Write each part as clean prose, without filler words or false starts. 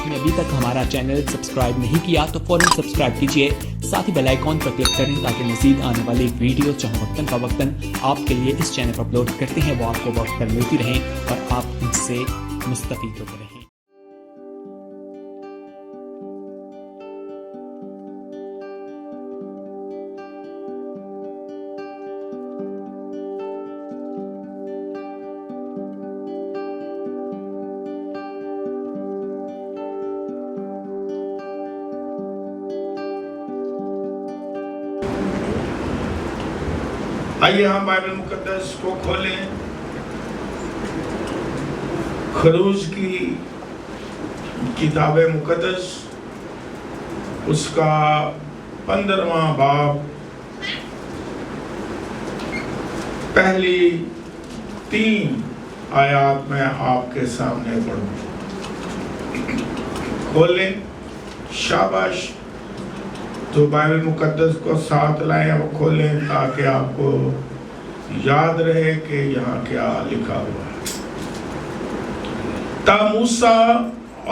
آپ نے ابھی تک ہمارا چینل سبسکرائب نہیں کیا تو فوراً سبسکرائب کیجئے، ساتھ ہی بیل آئیکن پر کلک کریں تاکہ مزید آنے والی ویڈیو جہاں وقتاً فوقتاً آپ کے لیے اس چینل پر اپلوڈ کرتے ہیں وہ آپ کو وقت پر ملتی رہیں اور آپ ان سے مستفید ہوتے رہیں۔ آئیے ہم بائبل مقدس کو کھولیں، خروج کی کتاب مقدس اس کا 15واں باب پہلی 3 آیات میں آپ کے سامنے پڑھوں۔ کھولیں، شاباش، تو بائبل مقدس کو ساتھ لائیں اور کھولیں تاکہ آپ کو یاد رہے کہ یہاں کیا لکھا ہوا ہے۔ تا موسیٰ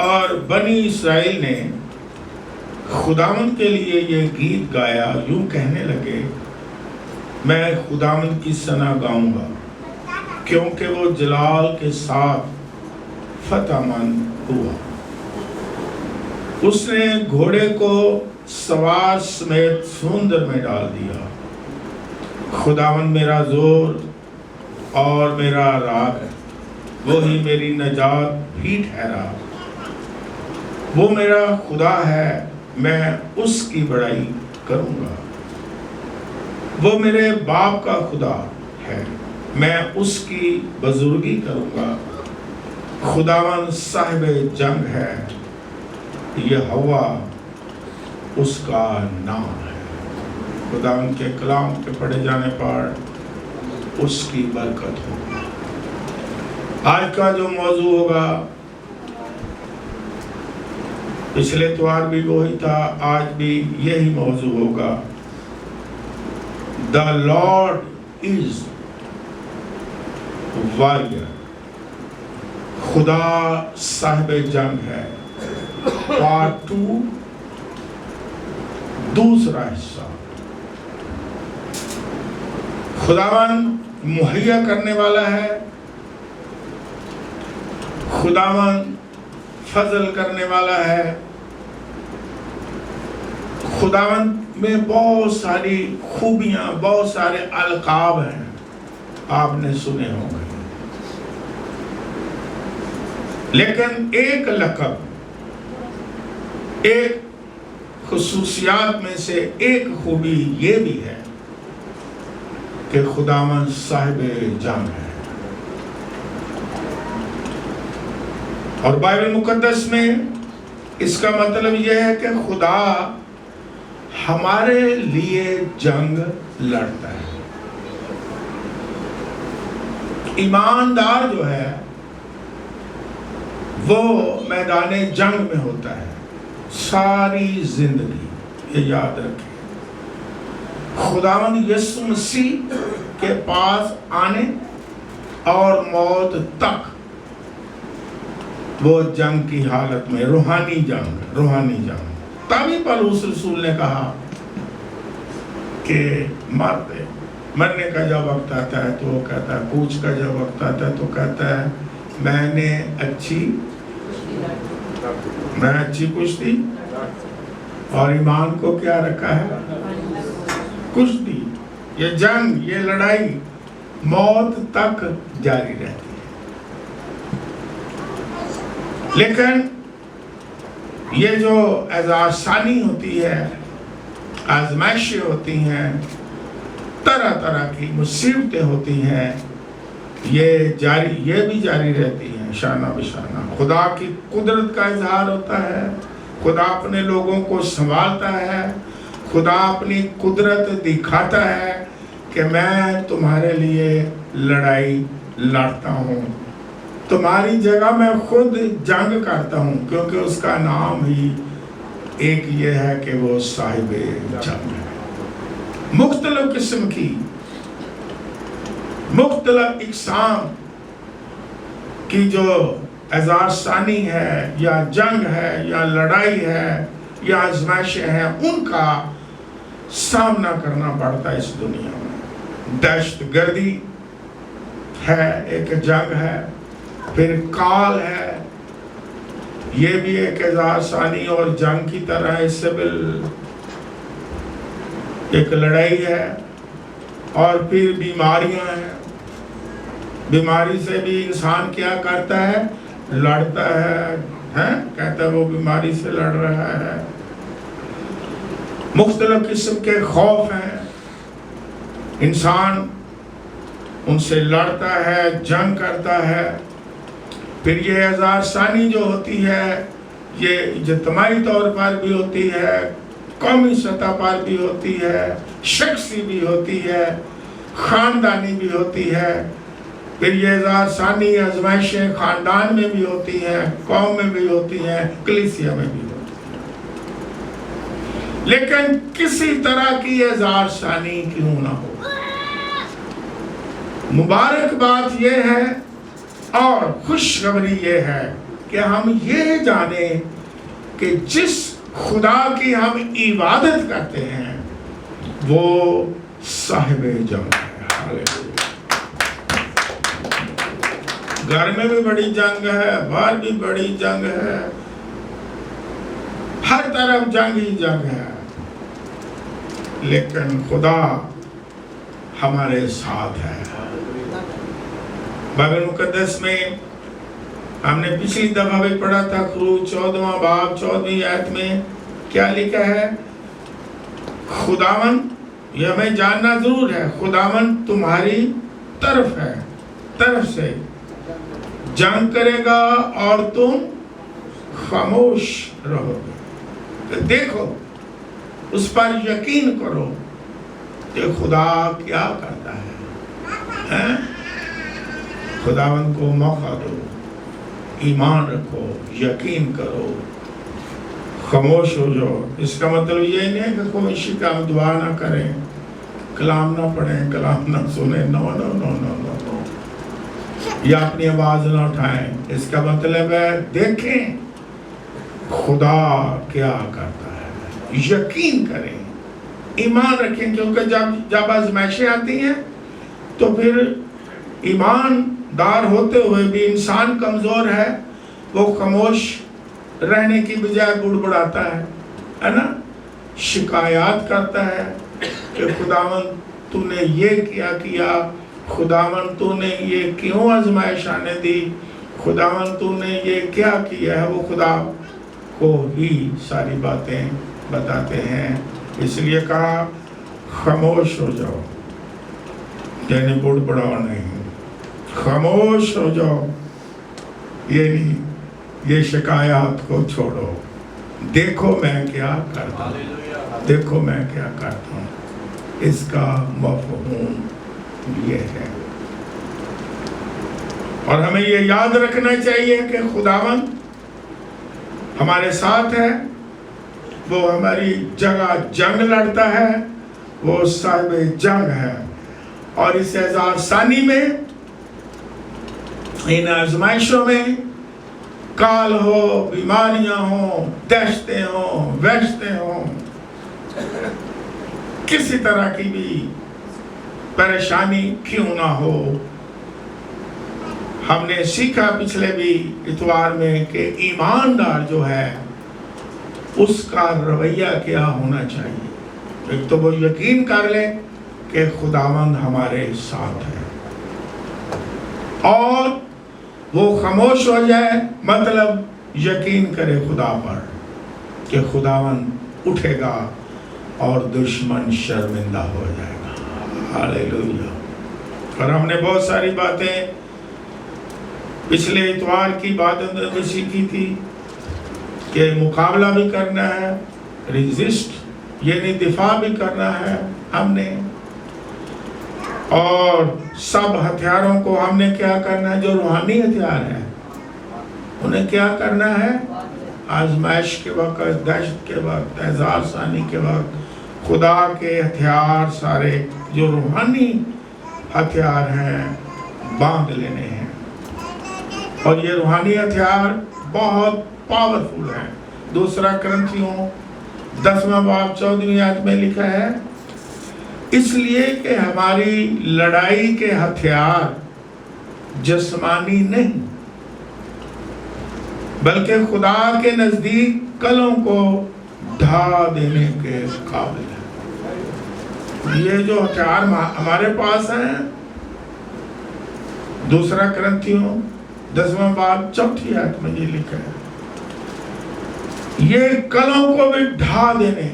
اور بنی اسرائیل نے خداوند کے لیے یہ گیت گایا، یوں کہنے لگے، میں خداوند کی ثنا گاؤں گا کیونکہ وہ جلال کے ساتھ فتح مند ہوا۔ اس نے گھوڑے کو سوار سمیت سمندر میں ڈال دیا۔ خداوند میرا زور اور میرا راگ ہے، وہی میری نجات بھی ٹھہرا۔ وہ میرا خدا ہے، میں اس کی بڑائی کروں گا۔ وہ میرے باپ کا خدا ہے، میں اس کی بزرگی کروں گا۔ خداوند صاحب جنگ ہے، یہوہ اس کا نام ہے۔ خداوند کے کلام کے پڑھے جانے پر اس کی برکت ہو۔ آج کا جو موضوع ہوگا، پچھلے اتوار بھی وہی تھا، آج بھی یہی موضوع ہوگا۔ The Lord is warrior، خدا صاحب جنگ ہے۔ پارٹ 2، دوسرا حصہ۔ خداوند مہیا کرنے والا ہے، خداوند فضل کرنے والا ہے۔ خداوند میں بہت ساری خوبیاں، بہت سارے القاب ہیں، آپ نے سنے ہوں گے، لیکن ایک لقب، ایک خصوصیات میں سے ایک خوبی یہ بھی ہے کہ خداوند صاحب جنگ ہے۔ اور بائبل مقدس میں اس کا مطلب یہ ہے کہ خدا ہمارے لیے جنگ لڑتا ہے۔ ایماندار جو ہے وہ میدان جنگ میں ہوتا ہے ساری زندگی، یہ یاد رکھیں۔ خداوند یسوع مسیح کے پاس آنے اور موت تک وہ جنگ کی حالت میں، روحانی جنگ۔ تبھی پولس رسول نے کہا کہ مرنے کا جب وقت آتا ہے تو وہ کہتا ہے، کوچ کا جب وقت آتا ہے تو کہتا ہے، میں نے اچھی کشتی اور ایمان کو کیا رکھا ہے؟ کشتی۔ یہ جنگ، یہ لڑائی موت تک جاری رہتی ہے۔ لیکن یہ جو آزمائشیں ہوتی ہے، آزمائشیں ہوتی ہیں، طرح طرح کی مصیبتیں ہوتی ہیں، یہ بھی جاری رہتی ہیں شانہ بشانہ۔ خدا کی قدرت کا اظہار ہوتا ہے، خدا اپنے لوگوں کو سنبھالتا ہے، خدا اپنی قدرت دکھاتا ہے کہ میں تمہارے لیے لڑائی لڑتا ہوں، تمہاری جگہ میں خود جنگ کرتا ہوں، کیونکہ اس کا نام ہی ایک یہ ہے کہ وہ صاحب جنگ ہے۔ مختلف قسم کی، مختلف اقسام کی جو اعزاز ثانی ہے یا جنگ ہے یا لڑائی ہے یا آزمائشیں ہیں، ان کا سامنا کرنا پڑتا ہے اس دنیا میں۔ دہشت گردی ہے، ایک جنگ ہے، پھر کال ہے، یہ بھی ایک اعزاز ثانی اور جنگ کی طرح ہے، سول ایک لڑائی ہے، اور پھر بیماریاں ہیں۔ بیماری سے بھی انسان کیا کرتا ہے؟ لڑتا ہے، کہتا ہے وہ بیماری سے لڑ رہا ہے۔ مختلف قسم کے خوف ہیں، انسان ان سے لڑتا ہے، جنگ کرتا ہے۔ پھر یہ اعزاز ثانی جو ہوتی ہے، یہ اجتماعی طور پر بھی ہوتی ہے، قومی سطح پر بھی ہوتی ہے، شخصی بھی ہوتی ہے، خاندانی بھی ہوتی ہے۔ پھر یہ اعزاز ثانی آزمائشیں خاندان میں بھی ہوتی ہیں، قوم میں بھی ہوتی ہیں، کلیسیا میں بھی ہوتی ہیں۔ لیکن کسی طرح کی اعزاز ثانی کیوں نہ ہو، مبارک بات یہ ہے اور خوشخبری یہ ہے کہ ہم یہ جانیں کہ جس خدا کی ہم عبادت کرتے ہیں وہ صاحب جنگ ہے۔ گھر میں بھی بڑی جنگ ہے، باہر بھی بڑی جنگ ہے، ہر طرف جنگ ہی جنگ ہے، لیکن خدا ہمارے ساتھ ہے۔ بائبل مقدس میں ہم نے پچھلی دفعہ بھی پڑھا تھا، خروج 14واں باب 14ویں آیت میں کیا لکھا ہے؟ خداوند، یہ ہمیں جاننا ضرور ہے، خداوند تمہاری طرف ہے، طرف سے جنگ کرے گا اور تم خاموش رہو گے۔ دیکھو، اس پر یقین کرو کہ خدا کیا کرتا ہے۔ خداوند کو موقع دو، ایمان رکھو، یقین کرو، خاموش ہو جاؤ۔ اس کا مطلب یہ نہیں ہے کہ کوئی شکام دعا نہ کریں، کلام نہ پڑھیں، کلام نہ سنیں، نو نو نو نو نو نو، یا اپنی آواز نہ اٹھائیں۔ اس کا مطلب ہے دیکھیں خدا کیا کرتا ہے، یقین کریں، ایمان رکھیں، کیونکہ جب آزمائشیں آتی ہیں تو پھر ایماندار ہوتے ہوئے بھی انسان کمزور ہے، وہ خاموش رہنے کی بجائے بڑبڑاتا ہے نا، شکایات کرتا ہے کہ خداوند تو نے یہ کیا، خداوند تو نے یہ کیوں آزمائش آنے دی، خداوند تو نے یہ کیا کیا ہے۔ وہ خدا کو ہی ساری باتیں بتاتے ہیں۔ اس لیے کہا خاموش ہو جاؤ، یعنی بڑبڑاؤ نہیں، خاموش ہو جاؤ، یعنی یہ شکایات کو چھوڑو، دیکھو میں کیا کرتا ہوں، دیکھو میں کیا کرتا ہوں۔ اس کا مفہوم یہ ہے، اور ہمیں یہ یاد رکھنا چاہیے کہ خداوند ہمارے ساتھ ہے، وہ ہماری جگہ جنگ لڑتا ہے، وہ صاحب جنگ ہے۔ اور اس اعزاز ثانی میں، ان آزمائشوں میں، کال ہو، بیماریاں ہوں، دہشتیں ہوں، وحشتیں ہوں، کسی طرح کی بھی پریشانی کیوں نہ ہو، ہم نے سیکھا پچھلے بھی اتوار میں کہ ایماندار جو ہے اس کا رویہ کیا ہونا چاہیے۔ ایک تو وہ یقین کر لے کہ خداوند ہمارے ساتھ ہے، اور وہ خاموش ہو جائے، مطلب یقین کرے خدا پر کہ خداوند اٹھے گا اور دشمن شرمندہ ہو جائے گا۔ ہاللیلویہ۔ اور ہم نے بہت ساری باتیں پچھلے اتوار کی باتوں میں سیکھی تھی کہ مقابلہ بھی کرنا ہے، ریزسٹ یعنی دفاع بھی کرنا ہے ہم نے، اور سب ہتھیاروں کو ہم نے کیا کرنا ہے، جو روحانی ہتھیار ہیں انہیں کیا کرنا ہے، آزمائش کے وقت، دہشت کے وقت، اعزاز ثانی کے وقت خدا کے ہتھیار سارے جو روحانی ہتھیار ہیں باندھ لینے ہیں۔ اور یہ روحانی ہتھیار بہت پاورفل ہے. دوسرا کرنتھیوں 10واں باب 14ویں آیت میں لکھا ہے اس لیے کہ ہماری لڑائی کے ہتھیار جسمانی نہیں بلکہ خدا کے نزدیک کلوں کو ڈھا دینے کے قابل ہے. یہ جو ہتھیار ہمارے پاس ہیں دوسرا کرنتھیوں 10واں باب 4 آیت میں یہ لکھا ہے یہ کلوں کو بھی ڈھا دینے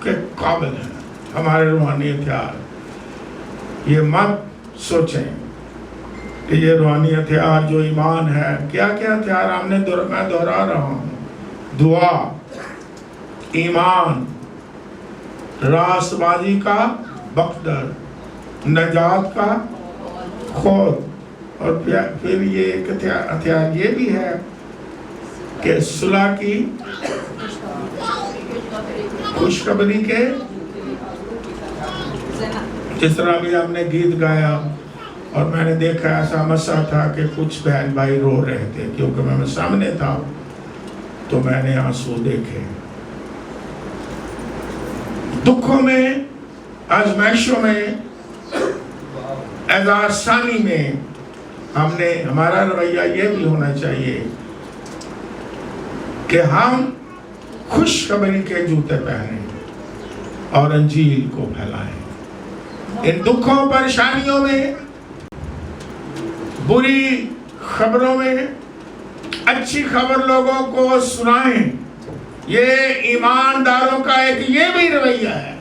کے قابل ہے ہمارے روحانی ہتھیار. یہ مت سوچیں کہ یہ روحانی ہتھیار جو ایمان ہے کیا کیا ہتھیار میں دہرا رہا ہوں. دعا، ایمان، راست بازی کا بقدر، نجات کا خوف، اور پھر یہ ایک ہتھیار یہ بھی ہے کہ صلح کی خوشخبری کے، جس طرح بھی ہم نے گیت گایا اور میں نے دیکھا ایسا مسئلہ تھا کہ کچھ بہن بھائی رو رہے تھے کیونکہ میں سامنے تھا تو میں نے آنسو دیکھے. دکھوں میں، آزمائشوں میں، اعزاز ثانی میں ہمارا رویہ یہ بھی ہونا چاہیے کہ ہم خوشخبری کے جوتے پہنیں اور انجیل کو پھیلائیں. ان دکھوں پریشانیوں میں، بری خبروں میں اچھی خبر لوگوں کو سنائیں. یہ ایمانداروں کا ایک یہ بھی رویہ ہے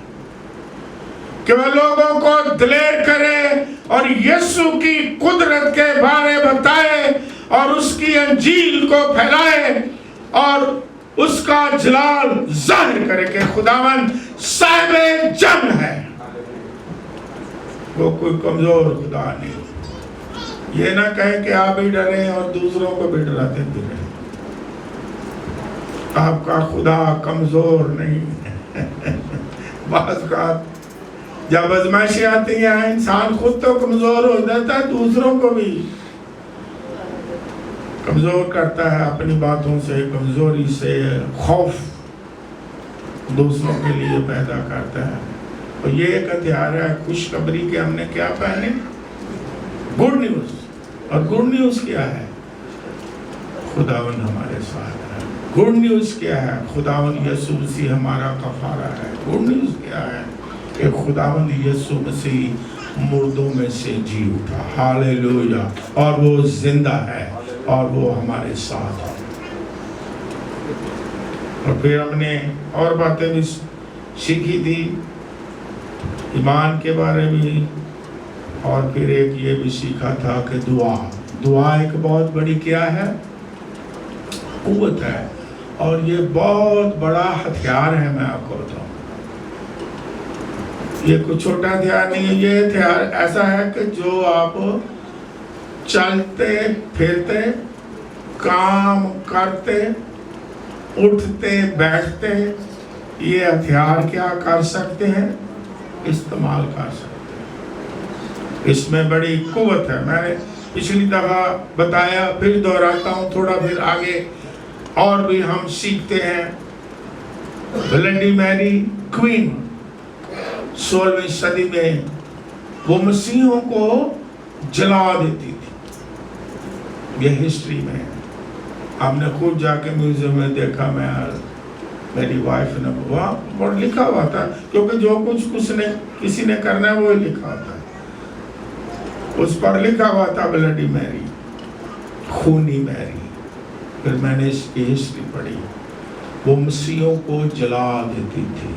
کہ وہ لوگوں کو دلیر کرے اور یسوع کی قدرت کے بارے بتائے اور اس کی انجیل کو پھیلائے اور اس کا جلال ظاہر کرے کہ خداوند صاحب جنگ ہے، وہ کوئی کمزور خدا نہیں. یہ نہ کہیں کہ آپ بھی ڈریں اور دوسروں کو بھی ڈراتے بھی رہیں. آپ کا خدا کمزور نہیں. بعض کا جب آزمائشیں آتی ہیں انسان خود تو کمزور ہو جاتا ہے، دوسروں کو بھی کمزور کرتا ہے اپنی باتوں سے، کمزوری سے خوف دوسروں کے لیے پیدا کرتا ہے. اور یہ ایک ہتھیار ہے خوشخبری کے. ہم نے کیا پہنے؟ Good news. اور گڈ نیوز کیا ہے؟ خداوند ہمارے ساتھ ہے. گڈ نیوز کیا ہے؟ خداوند یسوع مسیح ہمارا کفارہ ہے. گڈ نیوز کیا ہے؟ کہ خداوند یسوع مسیح مردوں میں سے جی اٹھا. ہالےلویا. اور وہ زندہ ہے اور وہ ہمارے ساتھ ہے. اور پھر ہم نے اور باتیں بھی سیکھی تھی ایمان کے بارے میں. اور پھر ایک یہ بھی سیکھا تھا کہ دعا ایک بہت بڑی کیا ہے؟ قوت ہے. اور یہ بہت بڑا ہتھیار ہے. میں آپ کو بتاؤں یہ کوئی چھوٹا ہتھیار نہیں ہے. یہ ہتھیار ایسا ہے کہ جو آپ چلتے پھرتے، کام کرتے، اٹھتے بیٹھتے، یہ ہتھیار کیا کر سکتے ہیں؟ استعمال کر سکتے ہیں. اس میں بڑی قوت ہے. میں نے پچھلی دفعہ بتایا، پھر دہراتا ہوں تھوڑا، پھر آگے اور بھی ہم سیکھتے ہیں. بلڈی میری کوئین 16ویں صدی میں وہ مسیحوں کو جلا دیتی تھی. یہ ہسٹری میں ہم نے خود جا کے میوزیم میں دیکھا. میری وائف نے وہاں پر لکھا ہوا تھا کیونکہ جو کچھ کسی نے کرنا ہے وہ لکھا ہوتا ہے. اس پر لکھا ہوا تھا بلڈی میری، خونی میری. پھر میں نے اس کی ہسٹری پڑھی. وہ مسیحوں کو جلا دیتی تھی،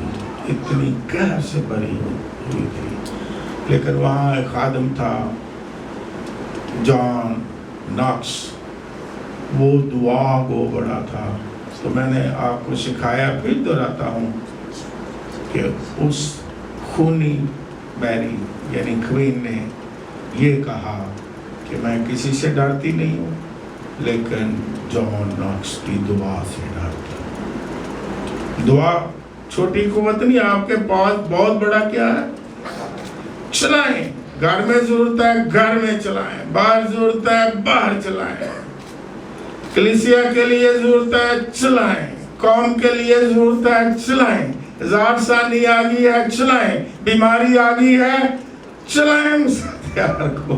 اتنی قہر سے بھری ہوئی تھی. لیکن وہاں ایک خادم تھا جان ناکس، وہ دعا کو بڑا تھا. تو میں نے آپ کو سکھایا، پھر دہراتا ہوں کہ اس خونی میری یعنی کوئین نے یہ کہا کہ میں کسی سے ڈرتی نہیں ہوں لیکن جان ناکس کی دعا سے ڈرتی ہوں. دعا چھوٹی قوت نہیں، آپ کے پاس بہت بڑا کیا ہے. چلائیں. گھر میں ضرورت ہے گھر میں چلائیں، باہر ضرورت ہے باہر چلائیں. کلیسیا کے لیے ضرورت ہے چلائیں، قوم کے لیے ضرورت ہے چلائیں، 1000 سالی آ گئی ہے چلائیں، بیماری آ گئی ہے چلائیں مسیحیار کو۔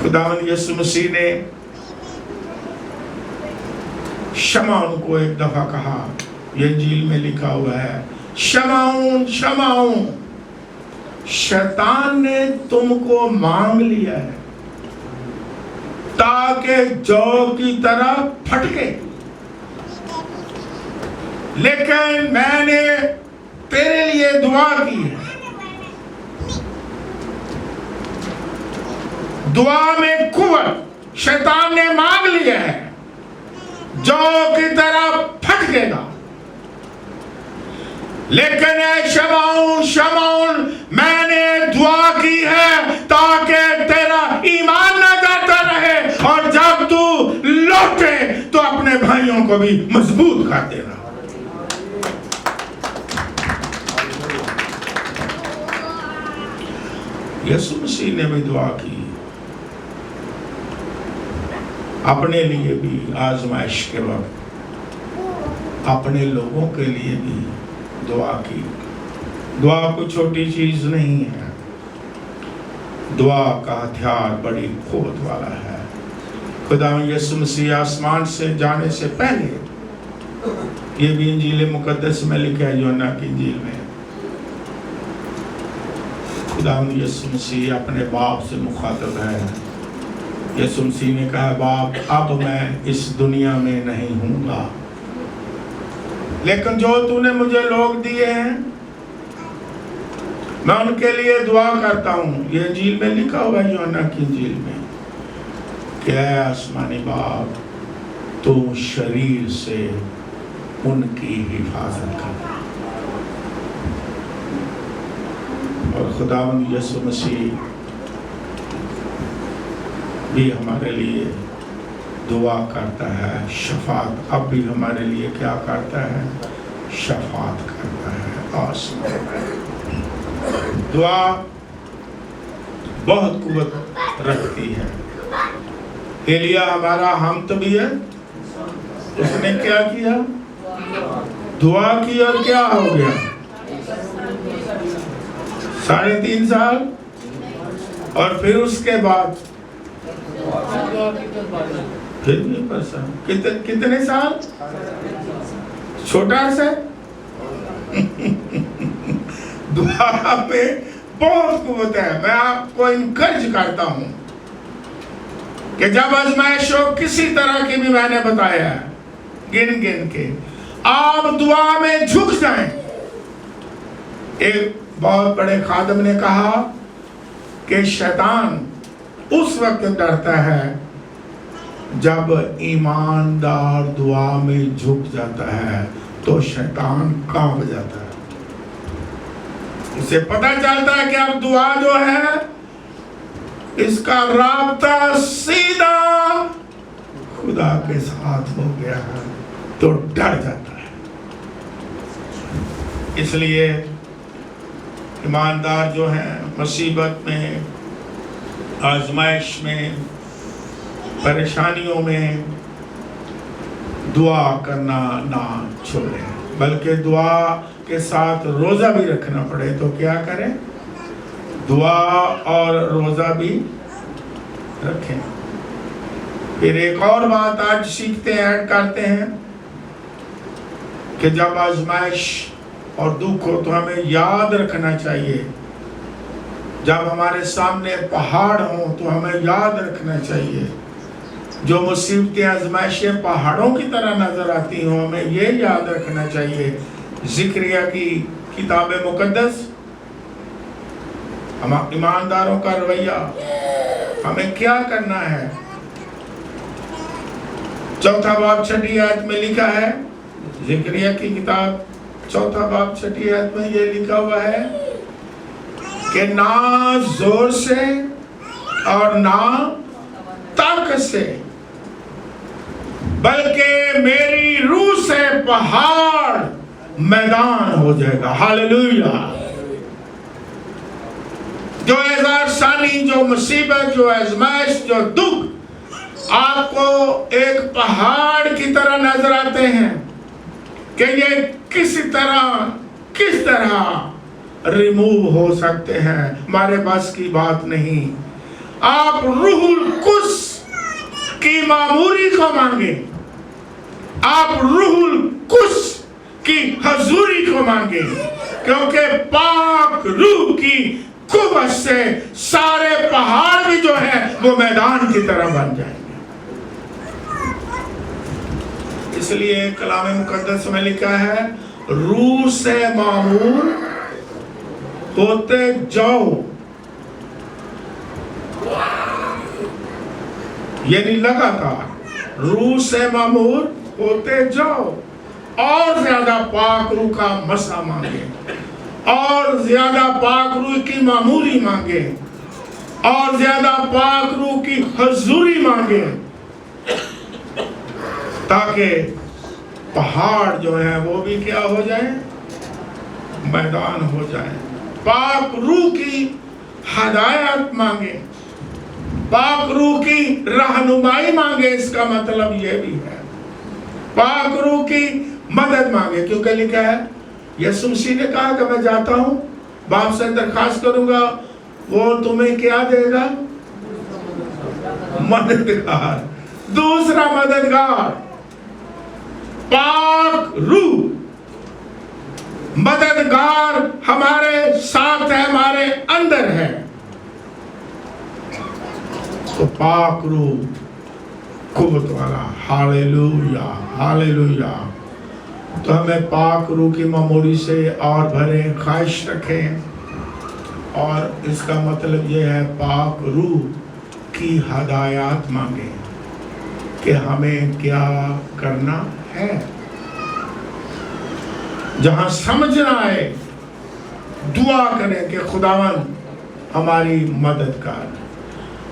خداوند یسوع مسیح نے شمعون کو ایک دفعہ کہا، یہ انجیل میں لکھا ہوا ہے، شمعون شمعون، شیطان نے تم کو مانگ لیا ہے تاکہ جو کی طرح پھٹکے، لیکن میں نے تیرے لیے دعا کی ہے، دعا میں قوت، شیطان نے مانگ لیا ہے جو کی طرح پھٹکے گا، لیکن اے شمعون شمعون میں نے دعا کی ہے تاکہ تیرا ایمان نہ جاتا رہے، اور جب تو لوٹے تو اپنے بھائیوں کو بھی مضبوط کر دینا۔ یسوع مسیح نے بھی دعا کی، اپنے لیے بھی آزمائش کے وقت اپنے لوگوں کے لیے بھی دعا کی۔ دعا کوئی چھوٹی چیز نہیں ہے، دعا کا ہتھیار بڑی قوت والا ہے۔ خدا یسوع مسیح آسمان سے جانے سے پہلے، یہ بھی انجیل مقدس میں لکھا ہے، یوحنا کی انجیل میں، خدا یسوع مسیح اپنے باپ سے مخاطب ہے۔ یسوع مسیح نے کہا، باپ اب میں اس دنیا میں نہیں ہوں گا، لیکن جو تو نے مجھے لوگ دیے ہیں میں ان کے لیے دعا کرتا ہوں۔ یہ انجیل میں لکھا ہوا ہے، یوحنا کی انجیل میں، کہ اے آسمانی باپ تو شریر سے ان کی حفاظت کر۔ اور خداوند یسوع مسیح بھی ہمارے لیے دعا کرتا ہے، شفاعت، اب بھی ہمارے لیے کیا کرتا ہے؟ شفاعت کرتا ہے آسمان میں۔ دعا بہت قوت رکھتی ہے۔ ایلیا ہمارا ہمت بھی ہے، اس نے کیا کیا؟ دعا کی، اور کیا ہو گیا؟ 3.5 سال، اور پھر اس کے بعد کتنے سال؟ چھوٹا سے دعا پہ بہت قوت ہے۔ میں آپ کو انکرج کرتا ہوں کہ جب آزمائش ہو کسی طرح کی بھی، میں نے بتایا ہے گن گن کے، آپ دعا میں جھک جائیں۔ ایک بہت بڑے خادم نے کہا کہ شیطان اس وقت ڈرتا ہے جب ایماندار دعا میں جھک جاتا ہے تو شیطان کانپ جاتا ہے۔ اسے پتہ چلتا ہے کہ اب دعا جو ہے اس کا رابطہ سیدھا خدا کے ساتھ ہو گیا ہے، تو ڈر جاتا ہے۔ اس لیے ایماندار جو ہیں مصیبت میں، آزمائش میں، پریشانیوں میں دعا کرنا نہ چھوڑیں، بلکہ دعا کے ساتھ روزہ بھی رکھنا پڑے تو کیا کریں؟ دعا اور روزہ بھی رکھیں۔ پھر ایک اور بات آج سیکھتے ہیں، ایڈ کرتے ہیں، کہ جب آزمائش اور دکھ ہو تو ہمیں یاد رکھنا چاہیے، جب ہمارے سامنے پہاڑ ہوں تو ہمیں یاد رکھنا چاہیے، جو مصیبتیں آزمائشیں پہاڑوں کی طرح نظر آتی ہوں، ہمیں یہ یاد رکھنا چاہیے۔ زکریا کی کتاب مقدس، ہم ایمانداروں کا رویہ، ہمیں کیا کرنا ہے؟ 4 باب 6 آیت میں لکھا ہے، زکریا کی کتاب 4 باب 6 آیت میں یہ لکھا ہوا ہے کہ نہ زور سے اور نہ طاقت سے، بلکہ میری روح سے پہاڑ میدان ہو جائے گا۔ ہاللویہ۔ جو 1000 سالی، جو مصیبت، جو آزمائش، جو دکھ آپ کو ایک پہاڑ کی طرح نظر آتے ہیں کہ یہ کس طرح ریموو ہو سکتے ہیں، ہمارے بس کی بات نہیں۔ آپ روح القدس کی معموری کو مانگیں، آپ روح القدس کی حضوری کو مانگیں، کیونکہ پاک روح کی قوت سے سارے پہاڑ بھی جو ہیں وہ میدان کی طرح بن جائیں گے۔ اس لیے کلام مقدس میں لکھا ہے روح سے معمور ہوتے جاؤ، یعنی لگاتار روح سے معمور ہوتے جاؤ، اور زیادہ پاک روح کا مسا مانگے، اور زیادہ پاک روح کی معمولی مانگے، اور زیادہ پاک روح کی حضوری مانگے، تاکہ پہاڑ جو ہیں وہ بھی کیا ہو جائیں، میدان ہو جائیں۔ پاک روح کی ہدایت مانگے، پاک روح کی رہنمائی مانگے۔ اس کا مطلب یہ بھی ہے پاک روح کی مدد مانگے، کیونکہ لکھا ہے یسوع مسیح نے کہا کہ میں جاتا ہوں، باپ سے درخواست کروں گا، وہ تمہیں کیا دے گا؟ مددگار، دوسرا مددگار، پاک روح مددگار ہمارے ساتھ ہے، ہمارے اندر ہے۔ تو پاک روح قوت والا، ہاللویا ہاللویا۔ تو ہمیں پاک روح کی معمولی سے اور بھریں، خواہش رکھیں، اور اس کا مطلب یہ ہے پاک روح کی ہدایات مانگیں کہ ہمیں کیا کرنا ہے۔ جہاں سمجھ نہ آئے دعا کریں کہ خداوند ہماری مدد کر،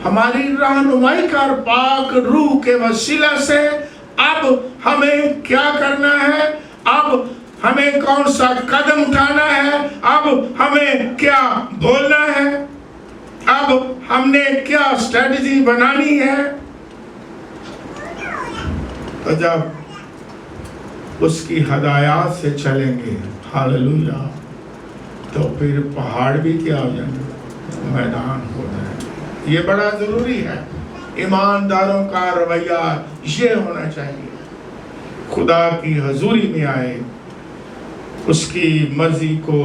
ہماری رہنمائی کر، پاک روح کے وسیلہ سے اب ہمیں کیا کرنا ہے، اب ہمیں کون سا قدم اٹھانا ہے، اب ہمیں کیا بولنا ہے، اب ہم نے کیا اسٹریٹجی بنانی ہے۔ تو جب اس کی ہدایات سے چلیں گے، ہاللویا، تو پھر پہاڑ بھی کیا ہو جائیں گے، میدان ہو جائیں گے۔ یہ بڑا ضروری ہے، ایمانداروں کا رویہ یہ ہونا چاہیے، خدا کی حضوری میں آئے، اس کی مرضی کو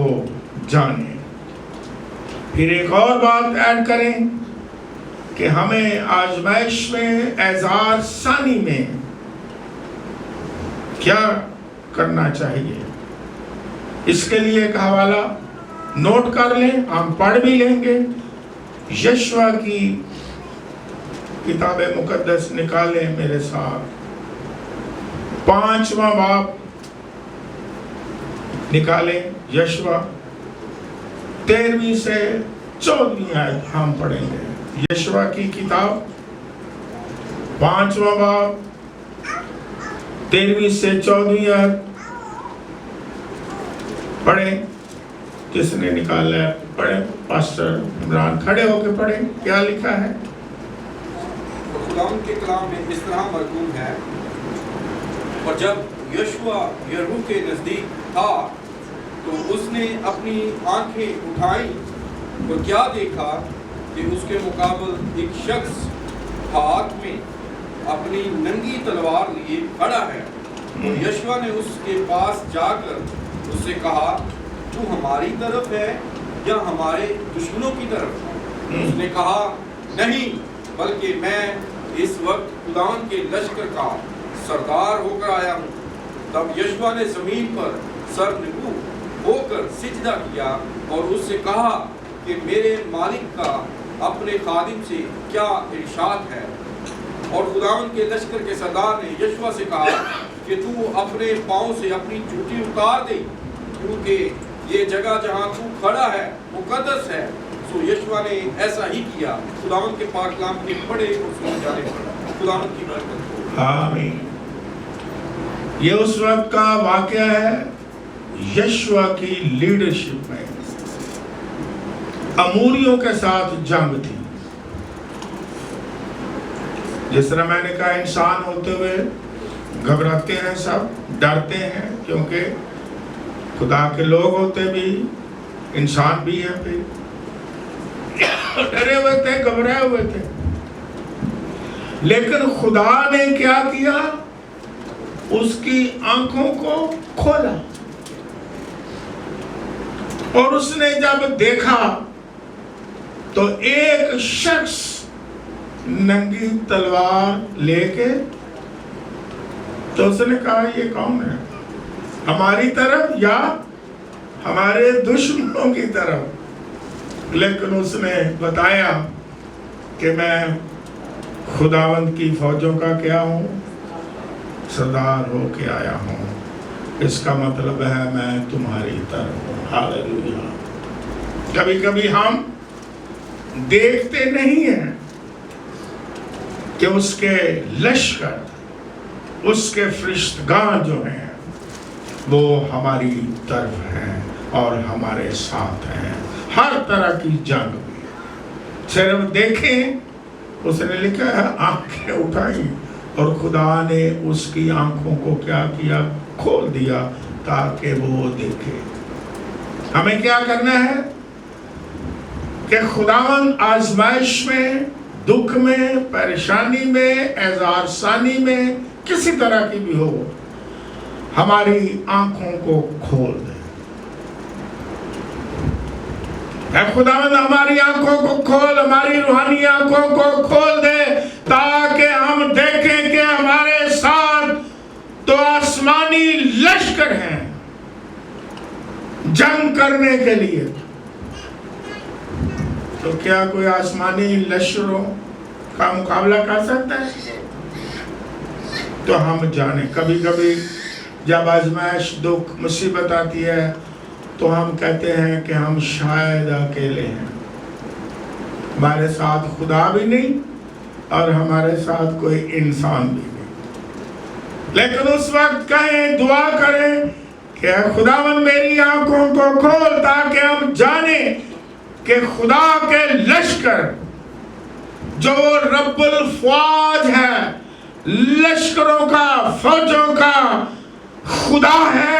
جانیں۔ پھر ایک اور بات ایڈ کریں کہ ہمیں آزمائش میں، اعزار ثانی میں کیا کرنا چاہیے۔ اس کے لیے ایک حوالہ نوٹ کر لیں، ہم پڑھ بھی لیں گے۔ یشوع کی کتاب مقدس نکالیں میرے ساتھ، 5واں باب نکالیں، یشوع 13ویں سے 14ویں آیت ہم پڑھیں گے۔ یشوع کی کتاب 5واں باب 13ویں سے 14ویں آیت پڑھیں۔ کس نے نکالا ہے پڑھیں، پاسٹر عمران کھڑے ہو کے پڑھیں، کیا لکھا ہے؟ خداوند کے کلام میں اس طرح مرقوم ہے، اور جب یشوع یریحو کے نزدیک تھا تو اس نے اپنی آنکھیں اٹھائیں تو کیا دیکھا کہ اس کے مقابل ایک شخص ہاتھ میں اپنی ننگی تلوار لیے کھڑا ہے۔ تو یشوع نے اس کے پاس جا کر اس سے کہا، تو ہماری طرف ہے یا ہمارے دشمنوں کی طرف؟ اس نے کہا، نہیں، بلکہ میں اس وقت خداوند کے لشکر کا سردار ہو کر آیا ہوں۔ تب یشوع نے زمین پر سر نگو ہو کر سجدہ کیا اور اس سے کہا کہ میرے مالک کا اپنے خادم سے کیا ارشاد ہے؟ اور خداوند کے لشکر کے سردار نے یشوع سے کہا کہ تو اپنے پاؤں سے اپنی جوتی اتار دے، کیونکہ یہ جگہ جہاں تو کھڑا ہے مقدس ہے۔ سو یشوع نے ایسا ہی کیا۔ خداوند کے پاک کلام کے پڑھے اور سنے جانے پر خداوند کی برکت ہو۔ آمین۔ یہ اس وقت کا واقعہ ہے یشوع کی لیڈرشپ میں اموریوں کے ساتھ جنگ تھی۔ جس طرح میں نے کہا انسان ہوتے ہوئے گھبراتے ہیں، سب ڈرتے ہیں، کیونکہ خدا کے لوگ ہوتے بھی انسان بھی ہیں، پھر ڈرے ہوئے تھے، گھبرائے ہوئے تھے، لیکن خدا نے کیا کیا؟ اس کی آنکھوں کو کھولا، اور اس نے جب دیکھا تو ایک شخص ننگی تلوار لے کے، تو اس نے کہا یہ کون ہے؟ ہماری طرف یا ہمارے دشمنوں کی طرف؟ لیکن اس نے بتایا کہ میں خداوند کی فوجوں کا کیا ہوں؟ سردار ہو کے آیا ہوں، اس کا مطلب ہے میں تمہاری طرف ہوں۔ ہاللیلویا۔ کبھی کبھی ہم دیکھتے نہیں ہیں کہ اس کے لشکر، اس کے فرشتگان جو ہیں وہ ہماری طرف ہیں اور ہمارے ساتھ ہیں، ہر طرح کی جنگ میں۔ صرف دیکھیں، اس نے لکھا ہے آنکھیں اٹھائیں، اور خدا نے اس کی آنکھوں کو کیا کیا؟ کھول دیا تاکہ وہ دیکھے۔ ہمیں کیا کرنا ہے کہ خداوند آزمائش میں، دکھ میں، پریشانی میں، اعزار ثانی میں، کسی طرح کی بھی ہو، ہماری آنکھوں کو کھول دے۔ اے خداوند ہماری آنکھوں کو کھول، ہماری روحانی آنکھوں کو کھول دے، تاکہ ہم دیکھیں کہ ہمارے ساتھ تو آسمانی لشکر ہیں جنگ کرنے کے لیے۔ تو کیا کوئی آسمانی لشکروں کا مقابلہ کر سکتا ہے؟ تو ہم جانیں، کبھی کبھی جب آزمائش، دکھ، مصیبت آتی ہے تو ہم کہتے ہیں کہ ہم شاید اکیلے ہیں، ہمارے ساتھ خدا بھی نہیں اور ہمارے ساتھ کوئی انسان بھی نہیں۔ لیکن اس وقت کہیں، دعا کریں کہ اے خداوند میری آنکھوں کو کھول، تاکہ ہم جانیں کہ خدا کے لشکر جو رب الفواج ہے، لشکروں کا، فوجوں کا خدا ہے،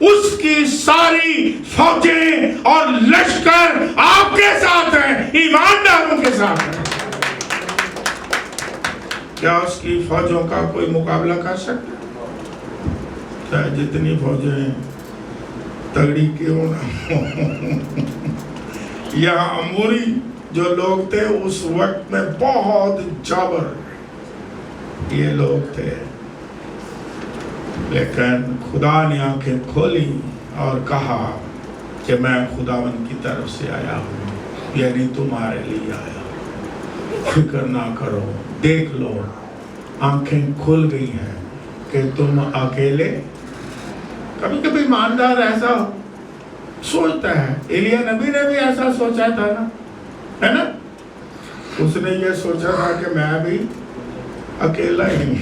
اس کی ساری فوجیں اور لشکر آپ کے ساتھ ہیں، ایمانداروں کے ساتھ ہیں۔ کیا اس کی فوجوں کا کوئی مقابلہ کر سکتا ہے؟ چاہے جتنی فوجیں تگڑی کیوں نہ ہوں۔ یہاں اموری جو لوگ تھے اس وقت میں بہت جابر یہ لوگ تھے، لیکن خدا نے آنکھیں کھولی اور کہا کہ میں خداوند کی طرف سے آیا ہوں، یعنی تمہارے لیے آیا، فکر نہ کرو، دیکھ لو، آنکھیں کھل گئی ہیں کہ تم اکیلے۔ کبھی کبھی ایماندار ایسا سوچتا ہے، ایلیا نبی نے بھی ایسا سوچا تھا نا، ہے نا؟ اس نے یہ سوچا تھا کہ میں بھی اکیلا ہی ہوں،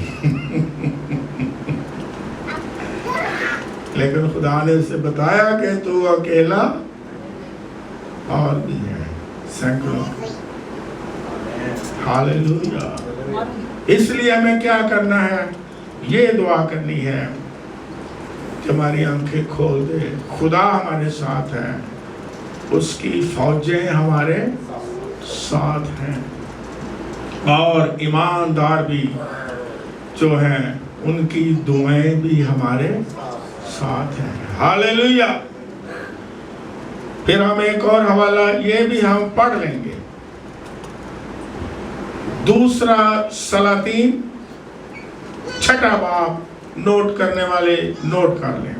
لیکن خدا نے اسے بتایا کہ تو اکیلا اور بھی ہے سینکڑوں۔ ہاللیلویا۔ اس لیے ہمیں کیا کرنا ہے؟ یہ دعا کرنی ہے کہ ہماری آنکھیں کھول دے، خدا ہمارے ساتھ ہے، اس کی فوجیں ہمارے ساتھ ہیں، اور ایماندار بھی جو ہیں ان کی دعائیں بھی ہمارے ساتھ ہیں۔ ہاللیلویا۔ پھر ہم ایک اور حوالہ یہ بھی ہم پڑھ لیں گے، دوسرا سلاطین 6 باب، نوٹ کرنے والے نوٹ کر لیں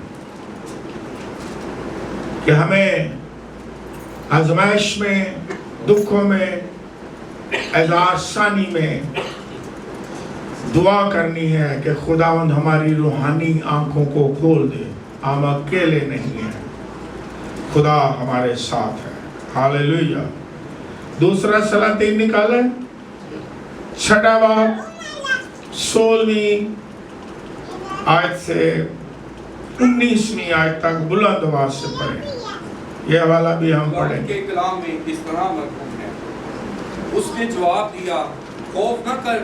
کہ ہمیں آزمائش میں، دکھوں میں، اعزار ثانی میں دعا کرنی ہے کہ خداوند ہماری روحانی آنکھوں کو کھول دے، ہم اکیلے نہیں ہیں، خدا ہمارے ساتھ ہے۔ ہاللیلویا۔ دوسرا سلاطین نکالیں، 6 باب 16ویں آیت سے 19ویں آیت تک بلند آواز سے پڑھیں۔ یہ حوالہ بھی ہم پڑھیں۔ خدا کے کلام میں اس طرح مرکوم ہے، اس نے جواب دیا، خوف نہ کر،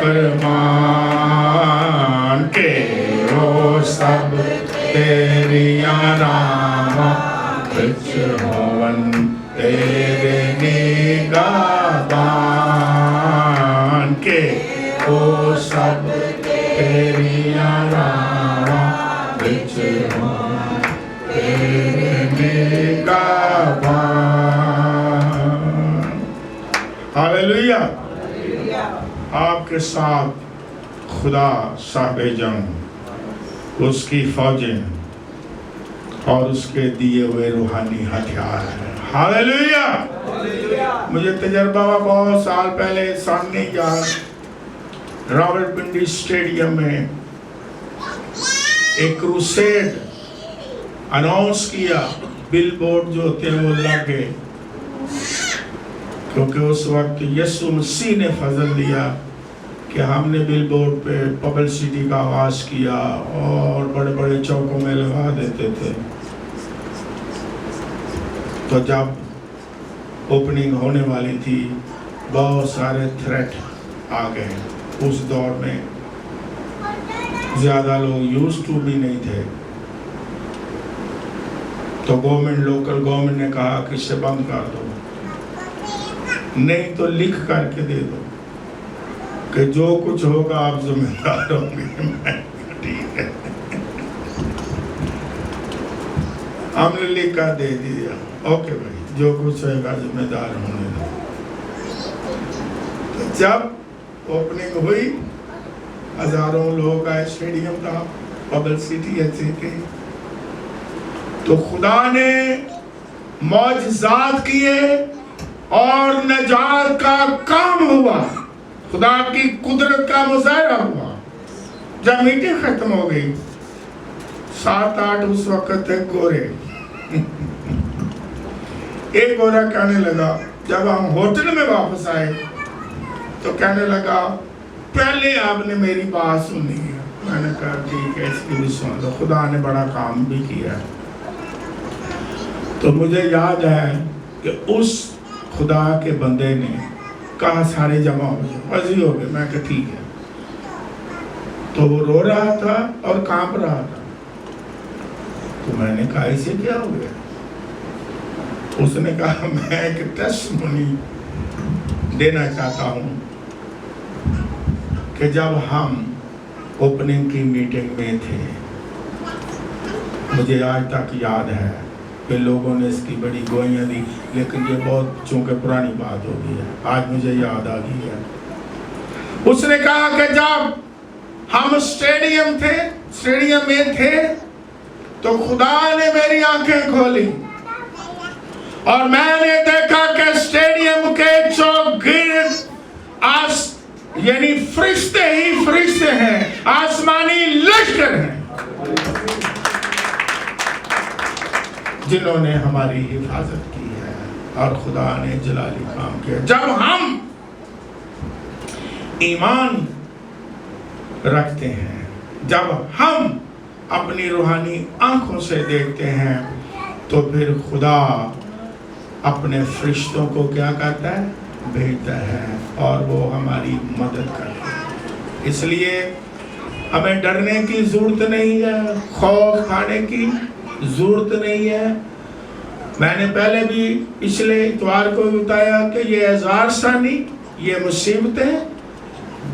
فرمان کے وہ سب تیریاں راہاں وچ ہون تیرے نگہبان کے وہ سب تیریاں راہاں وچ ہون تیرے نگہبان۔ ہاللیلویہ۔ آپ کے ساتھ خدا صاحب جنگ، اس کی فوجیں اور اس کے دیے ہوئے روحانی ہتھیار ہیں۔ ہاللیلویہ۔ مجھے تجربہ ہوا بہت سال پہلے، سامنے یاد راولپنڈی اسٹیڈیم میں ایک کروسیڈ اناؤنس کیا، بل بورڈ جو ہوتے ہیں وہ لگے، کیونکہ اس وقت یسوع مسیح نے فضل دیا کہ ہم نے بل بورڈ پہ پبلسٹی کا آغاز کیا اور بڑے بڑے چوکوں میں لگا دیتے تھے۔ تو جب اوپننگ ہونے والی تھی بہت سارے تھریٹ آ گئے۔ اس دور میں زیادہ لوگ یوز ٹو بھی نہیں تھے، تو گورنمنٹ، لوکل گورنمنٹ نے کہا کہ اسے بند کر دو، نہیں تو لکھ کر کے دے دو کہ جو کچھ ہوگا آپ ذمہ دار ہوں گے۔ میں ٹھیک ہے، ہم نے لکھ کر دے دیا، اوکے بھائی جو کچھ ہوگا ذمہ دار ہونے دو۔ جب اوپننگ ہوئی ہزاروں لوگ آئے، اسٹیڈیم تھا، پبلسٹی اچھی تھی، تو خدا نے معجزات کیے اور نجات کا کام ہوا، خدا کی قدرت کا مظاہرہ ہوا۔ جب میٹنگ ختم ہو گئی، 7-8 اس وقت تھے گورے، ایک گورا کہنے لگا، جب ہم ہوٹل میں واپس آئے تو کہنے لگا پہلے آپ نے میری بات سنی ہے۔ میں نے کہا ٹھیک ہے، اس کی بھی سن لو، خدا نے بڑا کام بھی کیا ہے۔ تو مجھے یاد ہے کہ اس خدا کے بندے نے کہا سارے جمع ہو جائے، عزی ہو گئے۔ میں کہا ٹھیک ہے۔ تو وہ رو رہا تھا اور کانپ رہا تھا، تو میں نے کہا اسے کیا ہو گیا؟ اس نے کہا میں ایک ٹیسٹمونی دینا چاہتا ہوں کہ جب ہم اوپننگ کی میٹنگ میں تھے، مجھے آج تک یاد ہے کہ لوگوں نے اس کی بڑی گوئیاں دی، لیکن یہ بہت چونکہ پرانی بات ہو گئی ہے، آج مجھے یاد آ گئی ہے۔ اس نے کہا کہ جب ہم اسٹیڈیم میں تھے تو خدا نے میری آنکھیں کھولی اور میں نے دیکھا کہ اسٹیڈیم کے چوگرد یعنی فرشتے ہی فرشتے ہیں، آسمانی لشکر ہیں جنہوں نے ہماری حفاظت کی ہے، اور خدا نے جلالی کام کیا۔ جب ہم ایمان رکھتے ہیں، جب ہم اپنی روحانی آنکھوں سے دیکھتے ہیں، تو پھر خدا اپنے فرشتوں کو کیا کرتا ہے؟ بھیجتا ہے، اور وہ ہماری مدد کرتا ہے۔ اس لیے ہمیں ڈرنے کی ضرورت نہیں ہے، خوف کھانے کی ضرورت نہیں ہے۔ میں نے پہلے بھی پچھلے اتوار کو بتایا کہ یہ اعزار ثانی، یہ مصیبتیں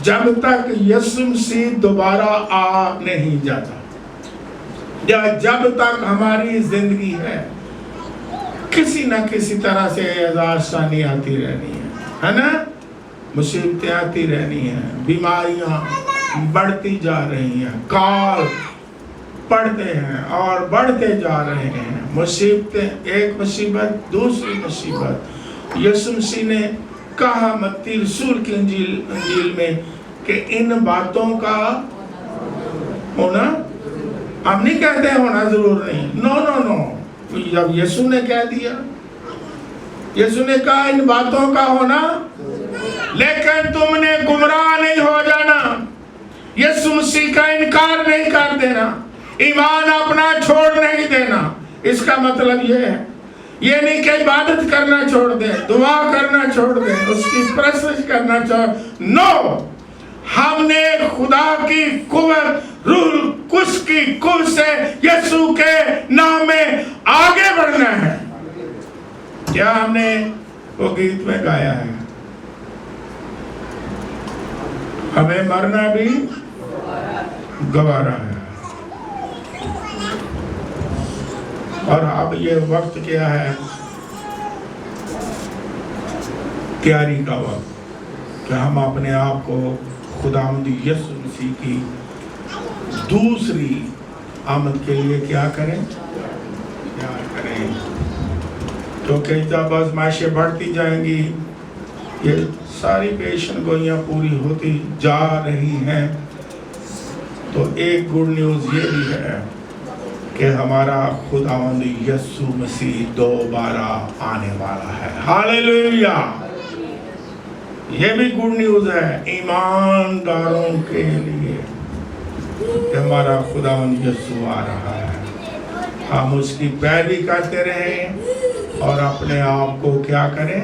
جب تک یسوع مسیح دوبارہ آ نہیں جاتا، یا جب تک ہماری زندگی ہے، کسی نہ کسی طرح سے اعزار ثانی آتی رہنی ہے نا؟ مصیبتیں آتی رہنی ہیں، بیماریاں بڑھتی جا رہی ہیں، کال پڑھتے ہیں اور بڑھتے جا رہے ہیں، مصیبتیں، ایک مصیبت دوسری مصیبت۔ یسوع مسیح نے کہا متی رسول کی انجیل میں کہ ان باتوں کا ہونا، ہم نہیں کہتے ہونا ضرور نہیں، نو نو نو، جب یسوع نے کہہ دیا، یسوع نے کہا ان باتوں کا ہونا، لیکن تم نے گمراہ نہیں ہو جانا، یسوع مسیح کا انکار نہیں کر دینا، ایمان اپنا چھوڑ نہیں دینا۔ اس کا مطلب یہ ہے یہ نہیں کہ عبادت کرنا چھوڑ دیں، دعا کرنا چھوڑ دیں، اس کی پرستش کرنا چھوڑ دیں. نو، ہم نے خدا کی قوت، روح القدس کی قوت سے یسوع کے نام میں آگے بڑھنا ہے. کیا ہم نے وہ گیت میں گایا ہے؟ ہمیں مرنا بھی گوارا ہے. اور اب یہ وقت کیا ہے؟ تیاری کا وقت، کہ ہم اپنے آپ کو خداوند یسوع مسیح کی دوسری آمد کے لیے کیا کریں؟ تیار کریں. کیونکہ جب آزمائشیں بڑھتی جائیں گی، یہ ساری پیشن گوئیاں پوری ہوتی جا رہی ہیں، تو ایک گڈ نیوز یہ بھی ہے کہ ہمارا خداوند یسوع مسیح دوبارہ آنے والا ہے. ہاللیلویہ. یہ بھی گڈ نیوز ہے ایمانداروں کے لیے کہ ہمارا خداوند یسوع آ رہا ہے. ہم اس کی پیروی کرتے رہیں اور اپنے آپ کو کیا کریں؟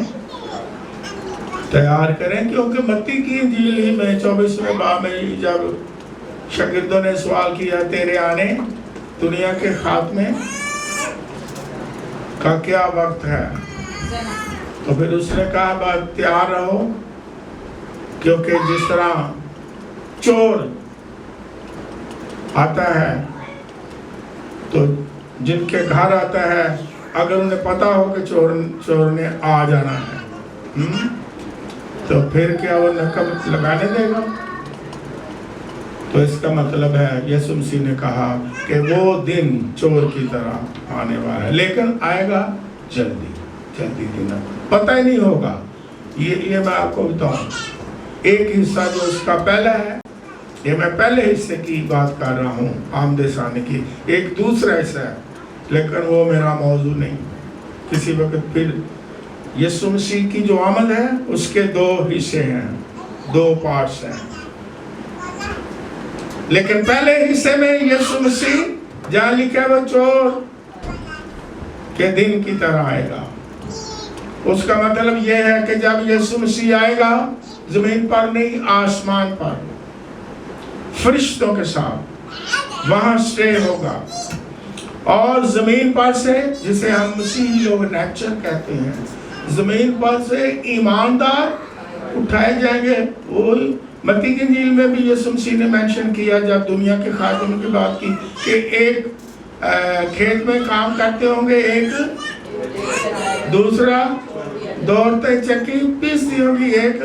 تیار کریں. کیونکہ متی کی انجیل ہی میں 24ویں باب میں جب شاگردوں نے سوال کیا تیرے آنے دنیا کے خاتمے کا کیا وقت ہے، تو پھر اس نے کہا بات تیار رہو، کیونکہ جس طرح چور آتا ہے تو جن کے گھر آتا ہے، اگر انہیں پتا ہو کہ چور نے آ جانا ہے تو پھر کیا وہ نقب لگانے دے گا؟ تو اس کا مطلب ہے یسوع مسیح نے کہا کہ وہ دن چور کی طرح آنے والا ہے، لیکن آئے گا جلدی جلدی دن، پتہ ہی نہیں ہوگا. یہ میں آپ کو بتاؤں، ایک حصہ جو اس کا پہلا ہے، یہ میں پہلے حصے کی بات کر رہا ہوں آمد ثانی کی. ایک دوسرا حصہ ہے لیکن وہ میرا موضوع نہیں. کسی وقت پھر یسوع مسیح کی جو آمد ہے اس کے دو حصے ہیں، دو پارٹس ہیں. لیکن پہلے حصے میں یسوع مسیح جہاں لکھا وہ چور کے دن کی طرح آئے گا، اس کا مطلب یہ ہے کہ جب یسوع مسیح آئے گا زمین پر نہیں، آسمان پر فرشتوں کے ساتھ وہاں سٹے ہوگا، اور زمین پر سے، جسے ہم مسیحی لوگ نیچر کہتے ہیں، زمین پر سے ایماندار اٹھائے جائیں گے. وہی متی کی انجیل میں بھی یسوع مسیح نے مینشن کیا جب دنیا کے خاتمے کی بات کی کہ ایک کھیت میں کام کرتے ہوں گے، ایک دوسرا دوڑتے چکی پیستی ہوگی ایک.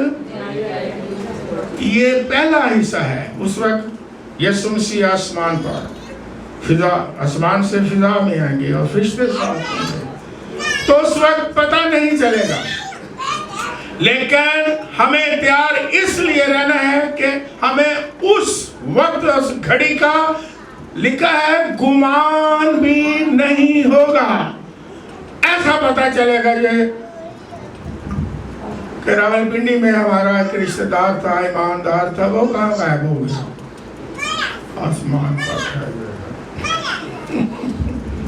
یہ پہلا حصہ ہے. اس وقت یسوع مسیح آسمان پر، فضا آسمان سے فضا میں آئیں گے اور فرشتے ساتھ ہوں گے، تو اس وقت پتہ نہیں چلے گا. لیکن ہمیں تیار اس لیے رہنا ہے کہ ہمیں اس وقت اس گھڑی کا لکھا ہے گمان بھی نہیں ہوگا. ایسا پتہ چلے گا یہ کہ راولپنڈی میں ہمارا ایک رشتہ دار تھا، ایماندار تھا، وہ کہاں غائب ہو گیا؟ آسمان پر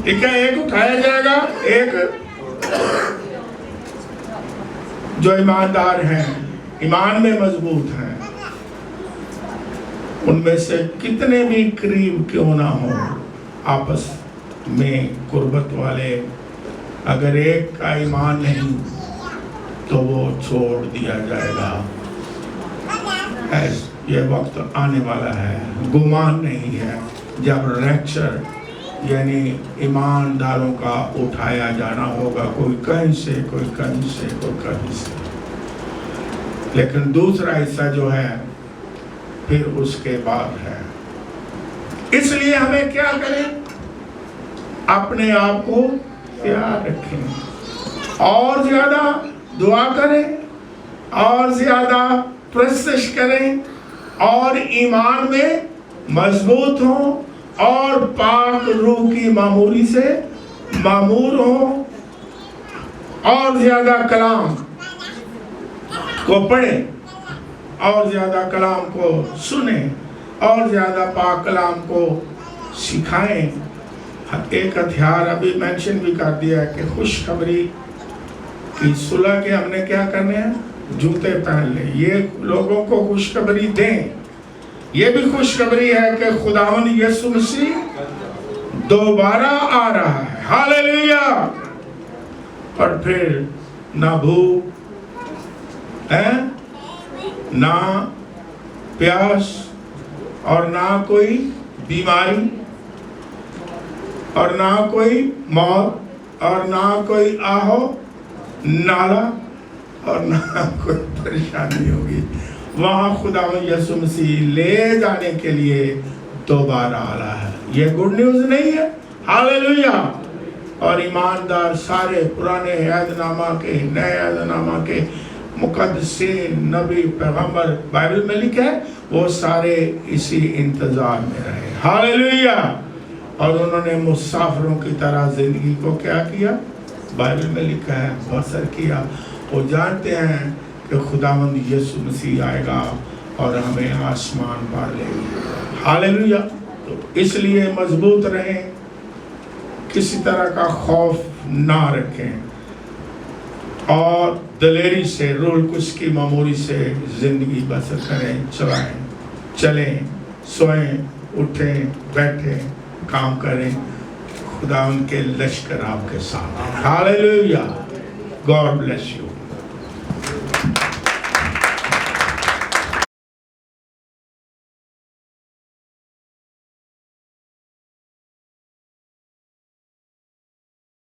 ایک اٹھایا جائے گا. ایک جو ایماندار ہیں، ایمان میں مضبوط ہیں، ان میں سے کتنے بھی قریب کیوں نہ ہوں، آپس میں قربت والے، اگر ایک کا ایمان نہیں تو وہ چھوڑ دیا جائے گا. یہ وقت آنے والا ہے، گمان نہیں ہے، جب ریپچر یعنی ایمانداروں کا اٹھایا جانا ہوگا، کوئی کہیں سے، کوئی کہیں سے، کوئی کہیں سے. لیکن دوسرا حصہ جو ہے پھر اس کے بعد ہے. اس لیے ہمیں کیا کریں؟ اپنے آپ کو تیار رکھیں، اور زیادہ دعا کریں، اور زیادہ پرستش کریں، اور ایمان میں مضبوط ہوں، اور پاک روح کی معمولی سے معمور ہوں، اور زیادہ کلام کو پڑھیں، اور زیادہ کلام کو سنیں، اور زیادہ پاک کلام کو سکھائیں. ایک ہتھیار ابھی مینشن بھی کر دیا ہے کہ خوشخبری کی صلح کے ہم نے کیا کرنے ہیں؟ جوتے پہن لیں. یہ لوگوں کو خوشخبری دیں. یہ بھی خوشخبری ہے کہ خداوند یسوع مسیح دوبارہ آ رہا ہے. ہاللیلویا. اور پھر نہ بھوک ہے، نہ پیاس، اور نہ کوئی بیماری، اور نہ کوئی موت، اور نہ کوئی آہو نالا، اور نہ کوئی پریشانی ہوگی. وہاں خداوند یسوع مسیح لے جانے کے لیے دوبارہ آ رہا ہے. یہ گڈ نیوز نہیں ہے؟ ہاللیلویا. اور ایماندار سارے پرانے عہد نامہ کے، نئے عہد نامہ کے مقدسین، نبی، پیغمبر بائبل میں لکھا ہے، وہ سارے اسی انتظار میں رہے. ہاللیلویا. اور انہوں نے مسافروں کی طرح زندگی کو کیا کیا؟ بائبل میں لکھا ہے، بسر کیا. وہ جانتے ہیں کہ خداوند یسوع مسیح آئے گا اور ہمیں آسمان پار لے گا. ہاللیلویا. تو اس لیے مضبوط رہیں، کسی طرح کا خوف نہ رکھیں، اور دلیری سے، رول کچھ کی معمولی سے زندگی بسر کریں، چلائیں، چلیں، سوئیں، اٹھیں، بیٹھیں، کام کریں. خدا ان کے لشکر آپ کے ساتھ. ہاللیلویا. God bless you.